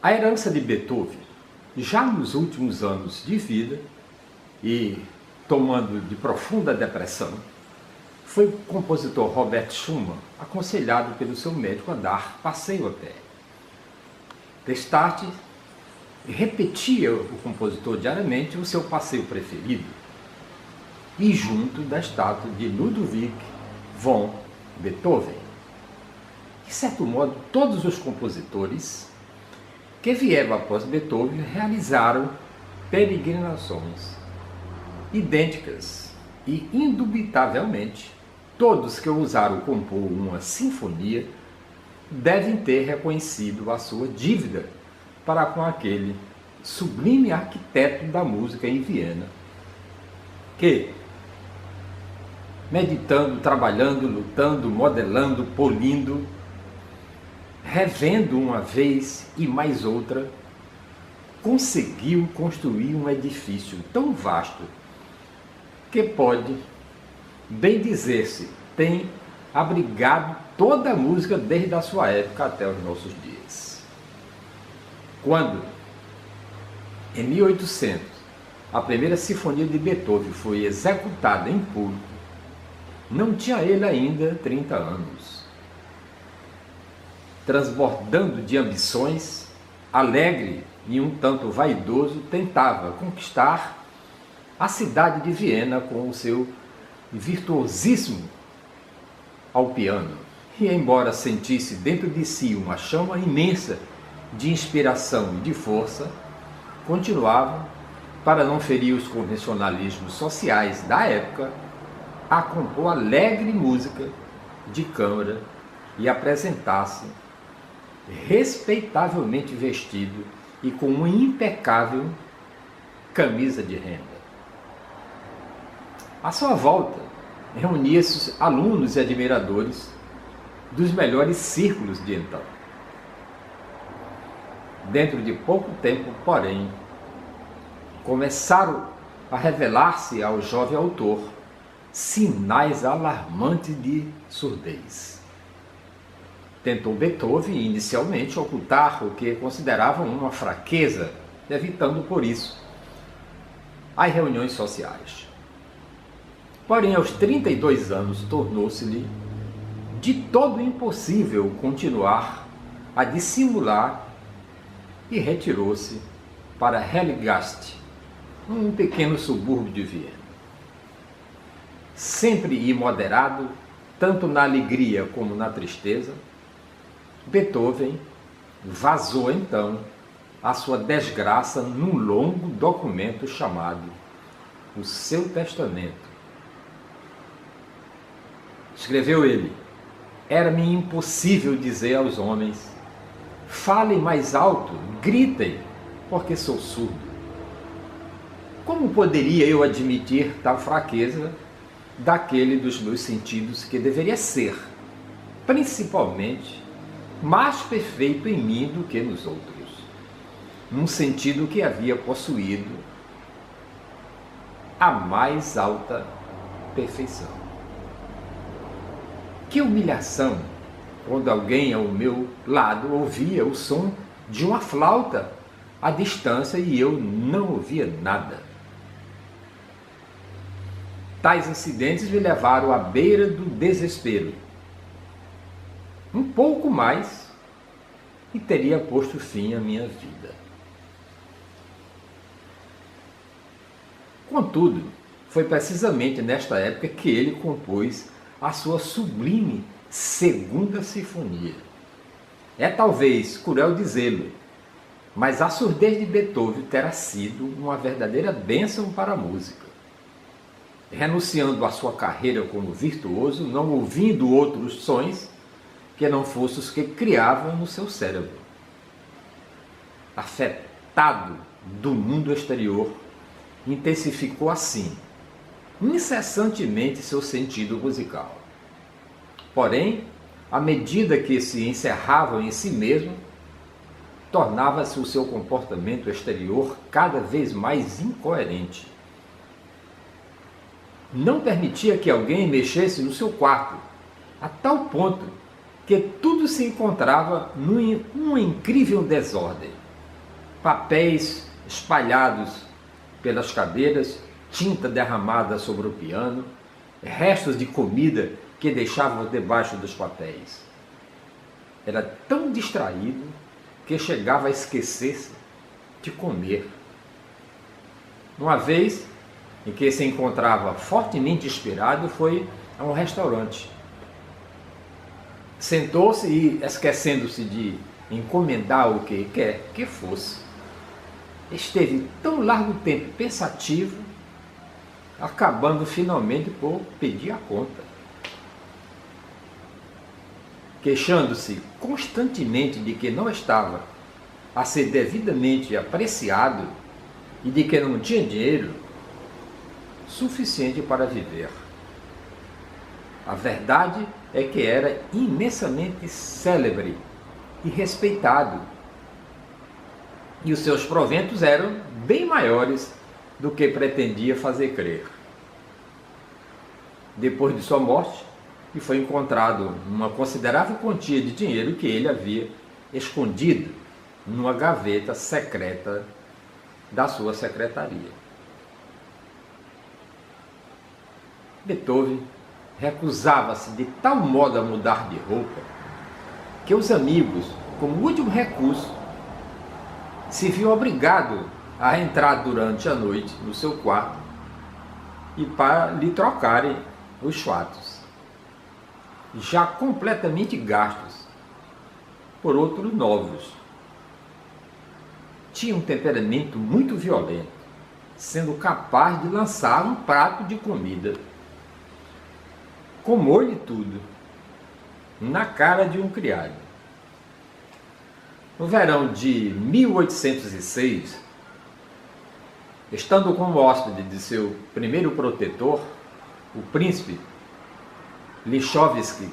A herança de Beethoven, já nos últimos anos de vida e tomando de profunda depressão, foi o compositor Robert Schumann aconselhado pelo seu médico a dar passeio a pé. Destarte repetia o compositor diariamente o seu passeio preferido, e junto da estátua de Ludwig von Beethoven. De certo modo, todos os compositores que vieram após Beethoven realizaram peregrinações idênticas e, indubitavelmente, todos que ousaram compor uma sinfonia devem ter reconhecido a sua dívida para com aquele sublime arquiteto da música em Viena, que, meditando, trabalhando, lutando, modelando, polindo, revendo uma vez e mais outra, conseguiu construir um edifício tão vasto que pode bem dizer-se tem abrigado toda a música desde a sua época até os nossos dias. Quando, em 1800, a primeira sinfonia de Beethoven foi executada em público, não tinha ele ainda 30 anos. Transbordando de ambições, alegre e um tanto vaidoso, tentava conquistar a cidade de Viena com o seu virtuosismo ao piano. E embora sentisse dentro de si uma chama imensa de inspiração e de força, continuava, para não ferir os convencionalismos sociais da época, a compor alegre música de câmara e apresentar-se respeitavelmente vestido e com uma impecável camisa de renda. À sua volta, reunia-se alunos e admiradores dos melhores círculos de então. Dentro de pouco tempo, porém, começaram a revelar-se ao jovem autor sinais alarmantes de surdez. Tentou Beethoven inicialmente ocultar o que consideravam uma fraqueza, evitando por isso as reuniões sociais. Porém, aos 32 anos, tornou-se-lhe de todo impossível continuar a dissimular e retirou-se para Helligast, um pequeno subúrbio de Viena. Sempre imoderado, tanto na alegria como na tristeza, Beethoven vazou então a sua desgraça num longo documento chamado o seu testamento. Escreveu ele: era-me impossível dizer aos homens, falem mais alto, gritem, porque sou surdo. Como poderia eu admitir tal fraqueza daquele dos meus sentidos que deveria ser, principalmente, mais perfeito em mim do que nos outros, num sentido que havia possuído a mais alta perfeição? Que humilhação quando alguém ao meu lado ouvia o som de uma flauta à distância e eu não ouvia nada. Tais incidentes me levaram à beira do desespero. Um pouco mais e teria posto fim à minha vida. Contudo, foi precisamente nesta época que ele compôs a sua sublime segunda sinfonia. É talvez cruel dizê-lo, mas a surdez de Beethoven terá sido uma verdadeira bênção para a música. Renunciando à sua carreira como virtuoso, não ouvindo outros sons que não fossem os que criavam no seu cérebro. Afetado do mundo exterior, intensificou assim, incessantemente, seu sentido musical. Porém, à medida que se encerrava em si mesmo, tornava-se o seu comportamento exterior cada vez mais incoerente. Não permitia que alguém mexesse no seu quarto, a tal ponto que tudo se encontrava numa incrível desordem. papéis espalhados pelas cadeiras, tinta derramada sobre o piano, restos de comida que deixavam debaixo dos papéis. Era tão distraído que chegava a esquecer-se de comer. Uma vez em que se encontrava fortemente inspirado, foi a um restaurante. Sentou-se e, esquecendo-se de encomendar o que quer que fosse, esteve tão largo tempo pensativo, acabando finalmente por pedir a conta. Queixando-se constantemente de que não estava a ser devidamente apreciado e de que não tinha dinheiro suficiente para viver. A verdade é que era imensamente célebre e respeitado, e os seus proventos eram bem maiores do que pretendia fazer crer. Depois de sua morte, e foi encontrado uma considerável quantia de dinheiro que ele havia escondido numa gaveta secreta da sua secretaria. Beethoven recusava-se de tal modo a mudar de roupa que os amigos, como último recurso, se viu obrigado a entrar durante a noite no seu quarto e para lhe trocarem os fatos, já completamente gastos, por outros novos. Tinha um temperamento muito violento, sendo capaz de lançar um prato de comida com molho e tudo na cara de um criado. No verão de 1806, estando como hóspede de seu primeiro protetor, o príncipe Lichovsky,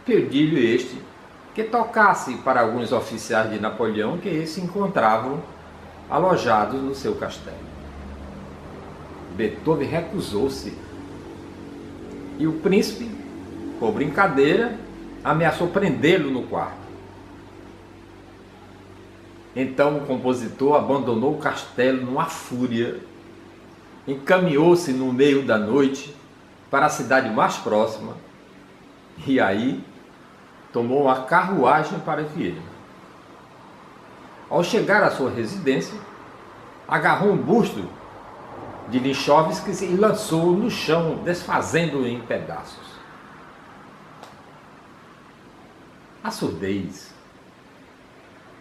pediu-lhe este que tocasse para alguns oficiais de Napoleão que se encontravam alojados no seu castelo. Beethoven recusou-se e o príncipe, por brincadeira, ameaçou prendê-lo no quarto. Então o compositor abandonou o castelo numa fúria, encaminhou-se no meio da noite para a cidade mais próxima e aí tomou uma carruagem para Viena. Ao chegar à sua residência, agarrou um busto de Lichovsky e lançou-o no chão, desfazendo-o em pedaços. A surdez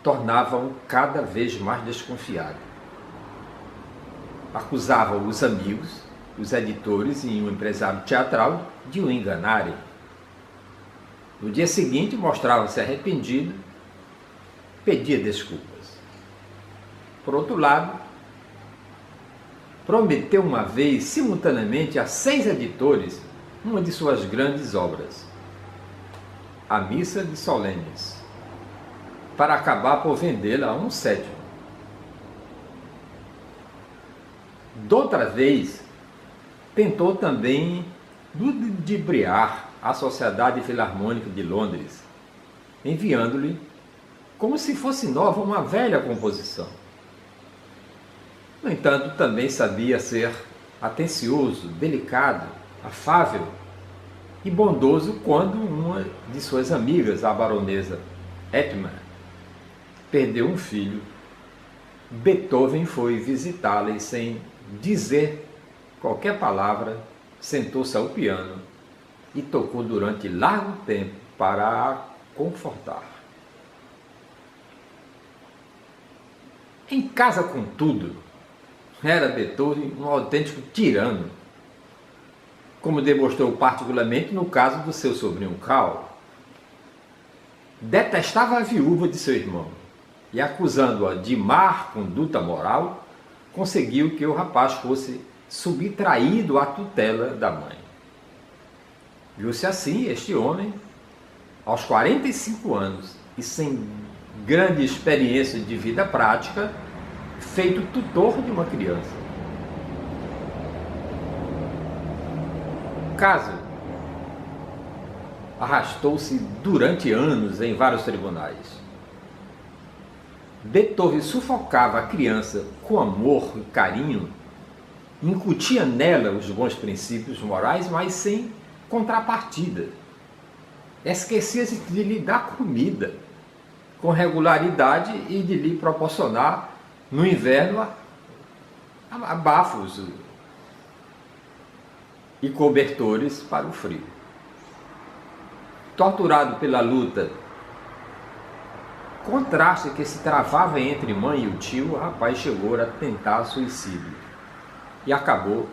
tornava-o cada vez mais desconfiado. Acusava os amigos, os editores e um empresário teatral de o enganarem. No dia seguinte, mostrava-se arrependido, pedia desculpas. Por outro lado, prometeu uma vez, simultaneamente, a 6 editores, uma de suas grandes obras, a Missa de Solenes, para acabar por vendê-la a um sétimo. Doutra vez, tentou também ludibriar a Sociedade Filarmônica de Londres, enviando-lhe, como se fosse nova, uma velha composição. No entanto, também sabia ser atencioso, delicado, afável e bondoso quando uma de suas amigas, a baronesa Ettmann, perdeu um filho. Beethoven foi visitá-la e, sem dizer qualquer palavra, sentou-se ao piano e tocou durante largo tempo para a confortar. Em casa, contudo, era Beethoven um autêntico tirano, como demonstrou particularmente no caso do seu sobrinho Karl. Detestava a viúva de seu irmão e, acusando-a de má conduta moral, conseguiu que o rapaz fosse subtraído à tutela da mãe. Viu-se assim este homem, aos 45 anos e sem grande experiência de vida prática, feito tutor de uma criança. O caso arrastou-se durante anos em vários tribunais. Beethoven sufocava a criança com amor e carinho, incutia nela os bons princípios morais, mas sem contrapartida. Esquecia-se de lhe dar comida com regularidade e de lhe proporcionar, no inverno, abafos e cobertores para o frio. Torturado pela luta, contraste que se travava entre mãe e o tio, o rapaz chegou a tentar suicídio e acabou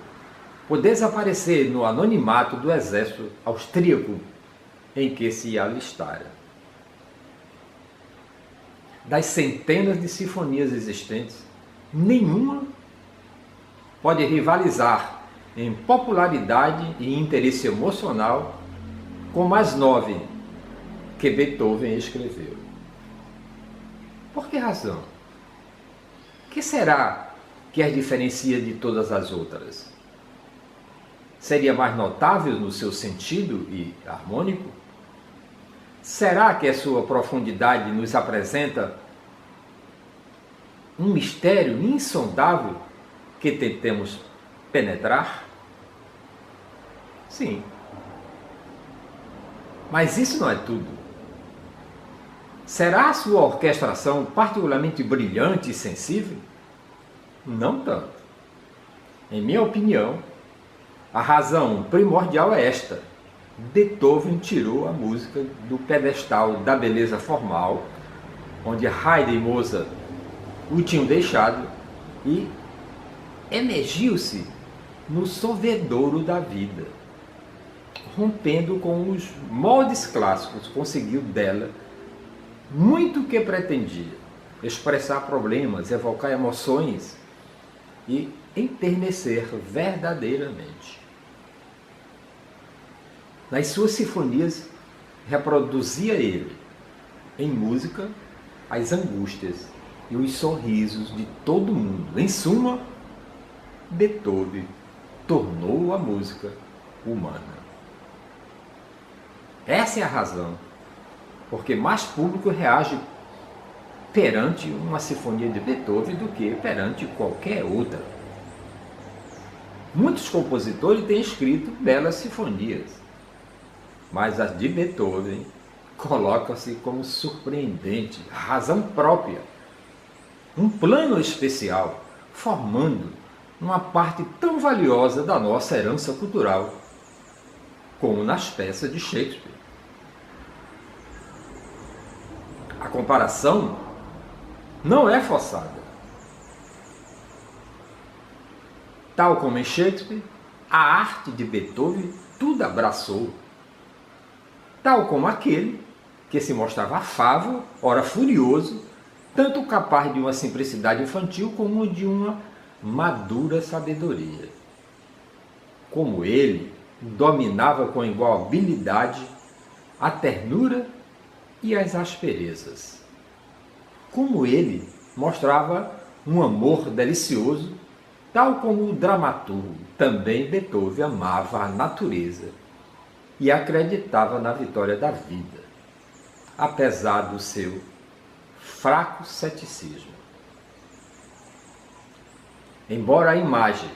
por desaparecer no anonimato do exército austríaco em que se alistara. Das centenas de sinfonias existentes, nenhuma pode rivalizar em popularidade e interesse emocional com as 9 que Beethoven escreveu. Por que razão? O que será que as diferencia de todas as outras? Seria mais notável no seu sentido e harmônico? Será que a sua profundidade nos apresenta um mistério insondável que tentemos penetrar? Sim. Mas isso não é tudo. Será a sua orquestração particularmente brilhante e sensível? Não tanto. Em minha opinião, a razão primordial é esta: Beethoven tirou a música do pedestal da beleza formal, onde Haydn e Mozart o tinham deixado, e emergiu-se no sorvedouro da vida. Rompendo com os moldes clássicos, conseguiu dela muito que pretendia: expressar problemas, evocar emoções e enternecer verdadeiramente. Nas suas sinfonias, reproduzia ele, em música, as angústias e os sorrisos de todo mundo. Em suma, Beethoven tornou a música humana. Essa é a razão porque mais público reage perante uma sinfonia de Beethoven do que perante qualquer outra. Muitos compositores têm escrito belas sinfonias, mas as de Beethoven colocam-se como surpreendente, razão própria, um plano especial, formando uma parte tão valiosa da nossa herança cultural, como nas peças de Shakespeare. A comparação não é forçada. Tal como em Shakespeare, a arte de Beethoven tudo abraçou. Tal como aquele que se mostrava afável, ora furioso, tanto capaz de uma simplicidade infantil como de uma madura sabedoria. Como ele, dominava com igual habilidade a ternura e as asperezas. Como ele, mostrava um amor delicioso, tal como o dramaturgo, também Beethoven amava a natureza e acreditava na vitória da vida, apesar do seu fraco ceticismo. Embora a imagem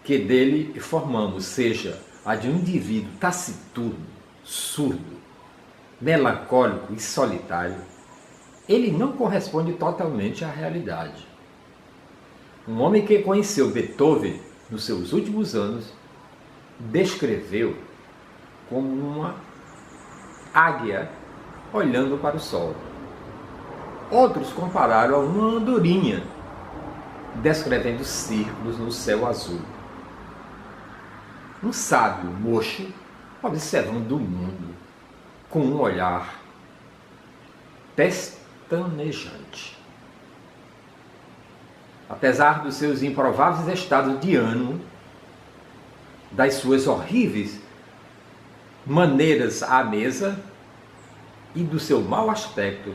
que dele formamos seja a de um indivíduo taciturno, surdo, melancólico e solitário, ele não corresponde totalmente à realidade. Um homem que conheceu Beethoven nos seus últimos anos descreveu como uma águia olhando para o sol. Outros compararam a uma andorinha descrevendo círculos no céu azul. Um sábio mocho observando o mundo com um olhar pestanejante. Apesar dos seus improváveis estados de ânimo, das suas horríveis maneiras à mesa e do seu mau aspecto,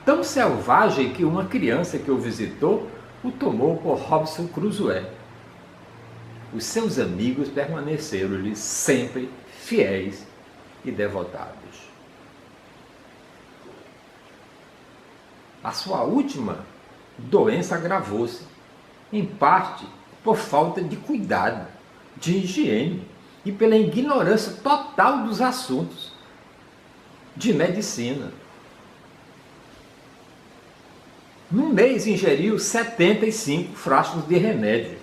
tão selvagem que uma criança que o visitou o tomou por Robinson Crusoe. Os seus amigos permaneceram-lhe sempre fiéis e devotados. A sua última doença agravou-se, em parte por falta de cuidado, de higiene e pela ignorância total dos assuntos de medicina. Num mês ingeriu 75 frascos de remédio.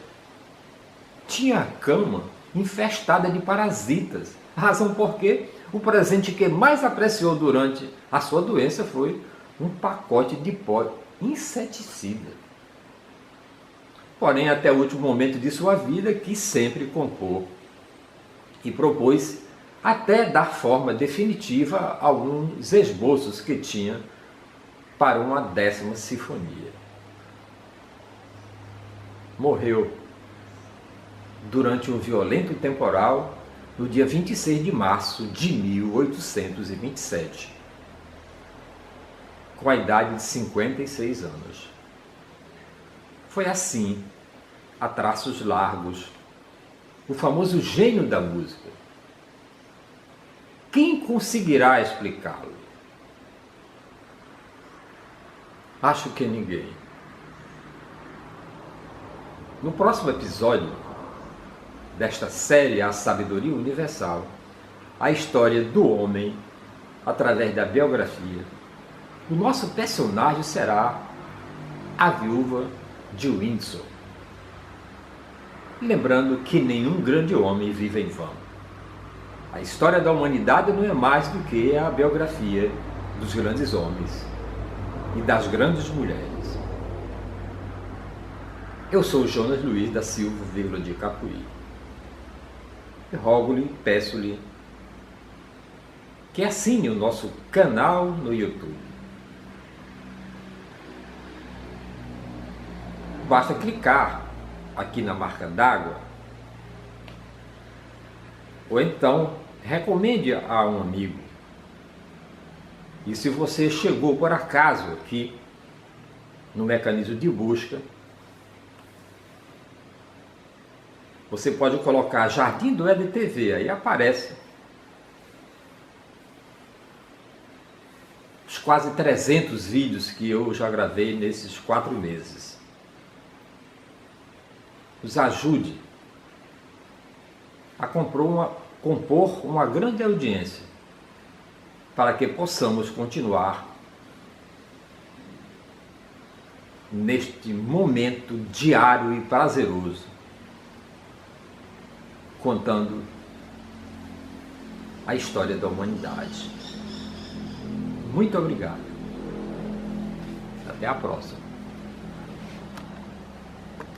Tinha a cama infestada de parasitas, razão porque o presente que mais apreciou durante a sua doença foi um pacote de pó inseticida. Porém, até o último momento de sua vida, quis sempre compor e propôs até dar forma definitiva a alguns esboços que tinha para uma 10ª sinfonia. Morreu durante um violento temporal no dia 26 de março de 1827, com a idade de 56 anos. Foi assim, a traços largos, o famoso gênio da música. Quem conseguirá explicá-lo? Acho que ninguém. No próximo episódio desta série A Sabedoria Universal, a história do homem através da biografia, o nosso personagem será a viúva de Windsor. Lembrando que nenhum grande homem vive em vão. A história da humanidade não é mais do que a biografia dos grandes homens e das grandes mulheres. Eu sou Jonas Luiz da Silva de Capuí. E rogo-lhe, peço-lhe que assine o nosso canal no YouTube. Basta clicar aqui na marca d'água, ou então recomende a um amigo. E se você chegou por acaso aqui no mecanismo de busca, você pode colocar Jardim do Éden TV, aí aparece os quase 300 vídeos que eu já gravei nesses 4 meses. Nos ajude a compor uma grande audiência para que possamos continuar neste momento diário e prazeroso, contando a história da humanidade. Muito obrigado. Até a próxima.